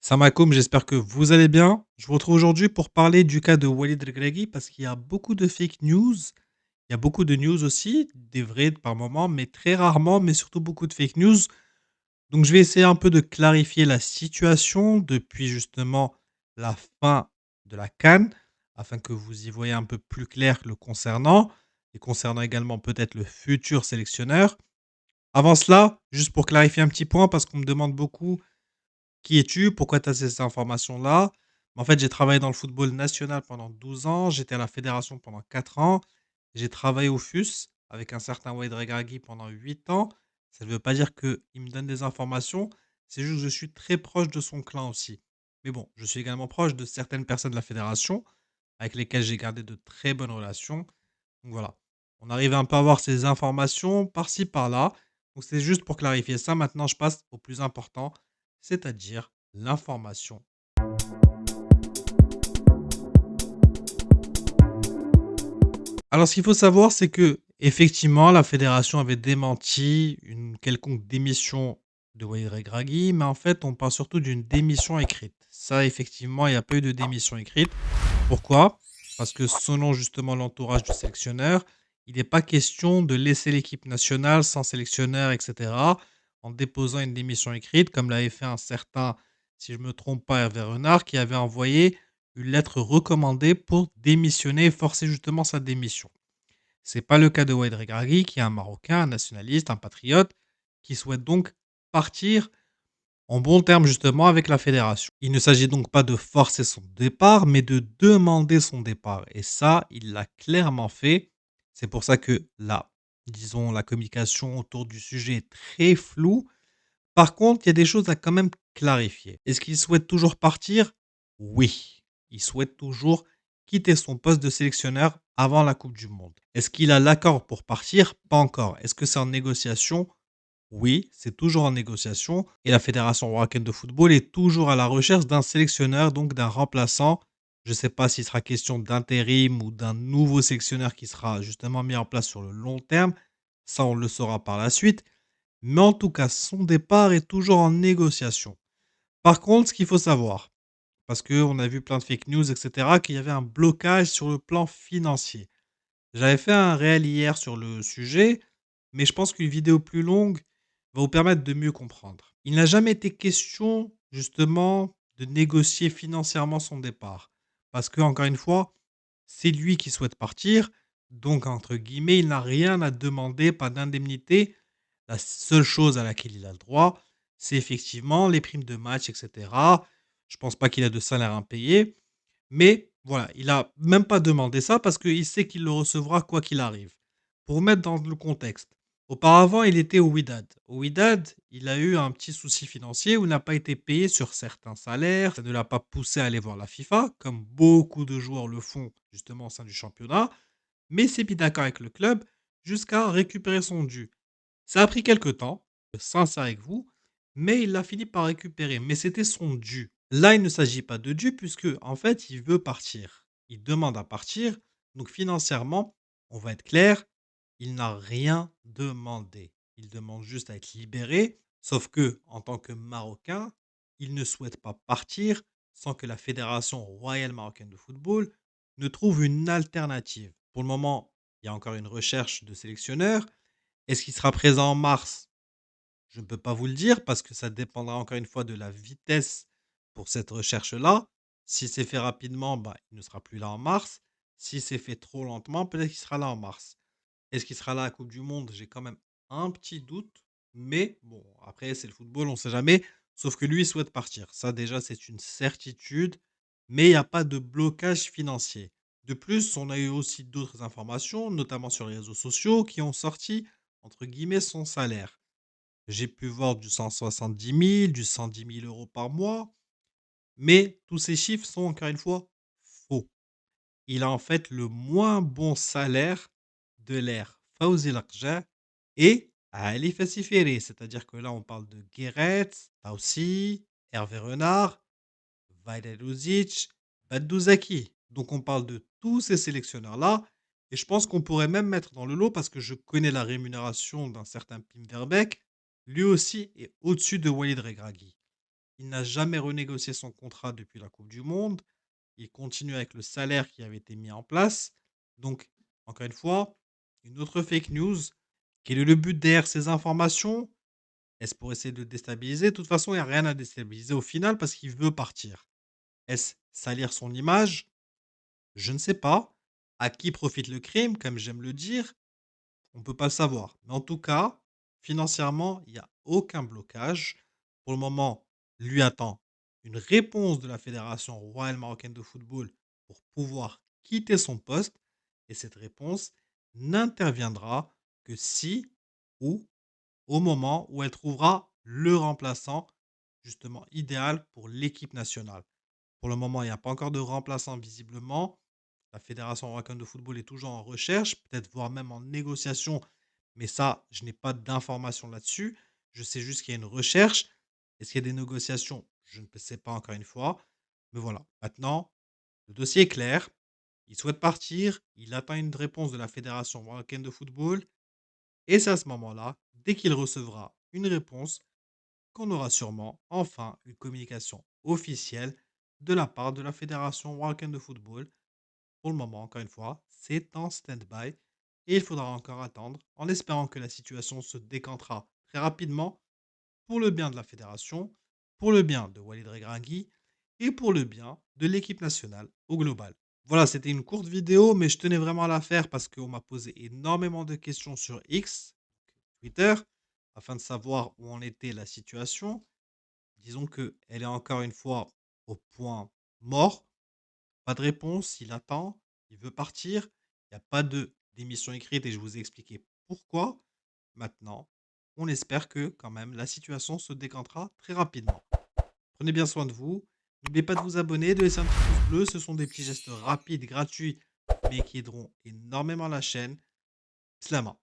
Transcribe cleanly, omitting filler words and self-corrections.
Salam alaikum, j'espère que vous allez bien. Je vous retrouve aujourd'hui pour parler du cas de Walid Regragui parce qu'il y a beaucoup de fake news. Il y a beaucoup de news aussi, des vraies par moments, mais très rarement, mais surtout beaucoup de fake news. Donc je vais essayer un peu de clarifier la situation depuis justement la fin de la CAN, afin que vous y voyez un peu plus clair le concernant, et concernant également peut-être le futur sélectionneur. Avant cela, juste pour clarifier un petit point, parce qu'on me demande beaucoup qui es-tu? Pourquoi tu as ces informations-là? En fait, j'ai travaillé dans le football national pendant 12 ans, j'étais à la fédération pendant 4 ans, j'ai travaillé au FUS avec un certain Walid Regragui pendant 8 ans. Ça ne veut pas dire qu'il me donne des informations, c'est juste que je suis très proche de son clan aussi. Mais bon, je suis également proche de certaines personnes de la fédération avec lesquelles j'ai gardé de très bonnes relations. Donc voilà, on arrive un peu à avoir ces informations par-ci par-là. Donc c'est juste pour clarifier ça. Maintenant, je passe au plus important, c'est-à-dire l'information. Alors, ce qu'il faut savoir, c'est que effectivement, la fédération avait démenti une quelconque démission de Walid Regragui, mais en fait, on parle surtout d'une démission écrite. Ça, effectivement, il n'y a pas eu de démission écrite. Pourquoi? Parce que selon justement l'entourage du sélectionneur, il n'est pas question de laisser l'équipe nationale sans sélectionneur, etc., en déposant une démission écrite, comme l'avait fait un certain, si je ne me trompe pas, Hervé Renard, qui avait envoyé une lettre recommandée pour démissionner et forcer justement sa démission. C'est pas le cas de Waïd Regragui, qui est un Marocain, un nationaliste, un patriote, qui souhaite donc partir en bon terme justement avec la fédération. Il ne s'agit donc pas de forcer son départ, mais de demander son départ. Et ça, il l'a clairement fait. C'est pour ça que là, disons, la communication autour du sujet est très floue. Par contre, il y a des choses à quand même clarifier. Est-ce qu'il souhaite toujours partir? Oui. Il souhaite toujours quitter son poste de sélectionneur avant la Coupe du Monde. Est-ce qu'il a l'accord pour partir? Pas encore. Est-ce que c'est en négociation? Oui, c'est toujours en négociation. Et la Fédération marocaine de football est toujours à la recherche d'un sélectionneur, donc d'un remplaçant. Je ne sais pas s'il sera question d'intérim ou d'un nouveau sélectionneur qui sera justement mis en place sur le long terme. Ça, on le saura par la suite. Mais en tout cas, son départ est toujours en négociation. Par contre, ce qu'il faut savoir, parce qu'on a vu plein de fake news, etc., qu'il y avait un blocage sur le plan financier. J'avais fait un réel hier sur le sujet, mais je pense qu'une vidéo plus longue va vous permettre de mieux comprendre. Il n'a jamais été question, justement, de négocier financièrement son départ. Parce que, encore une fois, c'est lui qui souhaite partir. Donc, entre guillemets, il n'a rien à demander, pas d'indemnité. La seule chose à laquelle il a le droit, c'est effectivement les primes de match, etc. Je pense pas qu'il a de salaire impayé. Mais voilà, il a même pas demandé ça parce qu'il sait qu'il le recevra quoi qu'il arrive. Pour mettre dans le contexte, auparavant, il était au Wydad. Au Wydad, il a eu un petit souci financier où il n'a pas été payé sur certains salaires. Ça ne l'a pas poussé à aller voir la FIFA, comme beaucoup de joueurs le font justement au sein du championnat. Mais il s'est mis d'accord avec le club jusqu'à récupérer son dû. Ça a pris quelques temps, sincère avec vous, mais il a fini par récupérer. Mais c'était son dû. Là, il ne s'agit pas de dû puisque, en fait, il veut partir. Il demande à partir. Donc, financièrement, on va être clair, il n'a rien demandé. Il demande juste à être libéré. Sauf que, en tant que Marocain, il ne souhaite pas partir sans que la Fédération royale marocaine de football ne trouve une alternative. Pour le moment, il y a encore une recherche de sélectionneur. Est-ce qu'il sera présent en mars? Je ne peux pas vous le dire parce que ça dépendra encore une fois de la vitesse pour cette recherche-là. Si c'est fait rapidement, bah, il ne sera plus là en mars. Si c'est fait trop lentement, peut-être qu'il sera là en mars. Est-ce qu'il sera là à la Coupe du Monde? J'ai quand même un petit doute. Mais bon, après, c'est le football, on ne sait jamais. Sauf que lui, il souhaite partir. Ça, déjà, c'est une certitude. Mais il n'y a pas de blocage financier. De plus, on a eu aussi d'autres informations, notamment sur les réseaux sociaux, qui ont sorti, entre guillemets, son salaire. J'ai pu voir du 170 000, du 110 000 € par mois, mais tous ces chiffres sont encore une fois faux. Il a en fait le moins bon salaire de l'ère Fawzi Lakja et Ali Fassiferi. C'est-à-dire que là, on parle de Guéret, Taussi, Hervé Renard, Vaidel Luzic, Badou Zaki. Donc on parle de tous ces sélectionneurs-là. Et je pense qu'on pourrait même mettre dans le lot, parce que je connais la rémunération d'un certain Pim Verbeek, lui aussi est au-dessus de Walid Regragui. Il n'a jamais renégocié son contrat depuis la coupe du monde. Il continue avec le salaire qui avait été mis en place. Donc, encore une fois, une autre fake news. Quel est le but derrière ces informations? Est-ce pour essayer de le déstabiliser? De toute façon, il y a rien à déstabiliser au final parce qu'il veut partir. Est-ce salir son image? Je ne sais pas. À qui profite le crime, comme j'aime le dire? On ne peut pas le savoir. Mais en tout cas, financièrement, il y a aucun blocage. Pour le moment, lui attend une réponse de la Fédération royale marocaine de football pour pouvoir quitter son poste. Et cette réponse n'interviendra que si ou au moment où elle trouvera le remplaçant justement idéal pour l'équipe nationale. Pour le moment, il n'y a pas encore de remplaçant visiblement. La Fédération marocaine de football est toujours en recherche, peut-être voire même en négociation, mais ça, je n'ai pas d'informations là-dessus. Je sais juste qu'il y a une recherche. Est-ce qu'il y a des négociations? Je ne sais pas encore une fois. Mais voilà, maintenant, le dossier est clair. Il souhaite partir. Il attend une réponse de la Fédération marocaine de football. Et c'est à ce moment-là, dès qu'il recevra une réponse, qu'on aura sûrement enfin une communication officielle de la part de la Fédération marocaine de football. Pour le moment, encore une fois, c'est en stand-by et il faudra encore attendre en espérant que la situation se décantera très rapidement pour le bien de la fédération, pour le bien de Walid Regragui et pour le bien de l'équipe nationale au global. Voilà, c'était une courte vidéo, mais je tenais vraiment à la faire parce qu'on m'a posé énormément de questions sur X, Twitter, afin de savoir où en était la situation. Disons qu'elle est encore une fois au point mort. Pas de réponse, il attend, il veut partir. Il y a pas de démission écrite et je vous ai expliqué pourquoi. Maintenant, on espère que quand même la situation se décantera très rapidement. Prenez bien soin de vous. N'oubliez pas de vous abonner, de laisser un petit pouce bleu. Ce sont des petits gestes rapides, gratuits, mais qui aideront énormément la chaîne. Slama.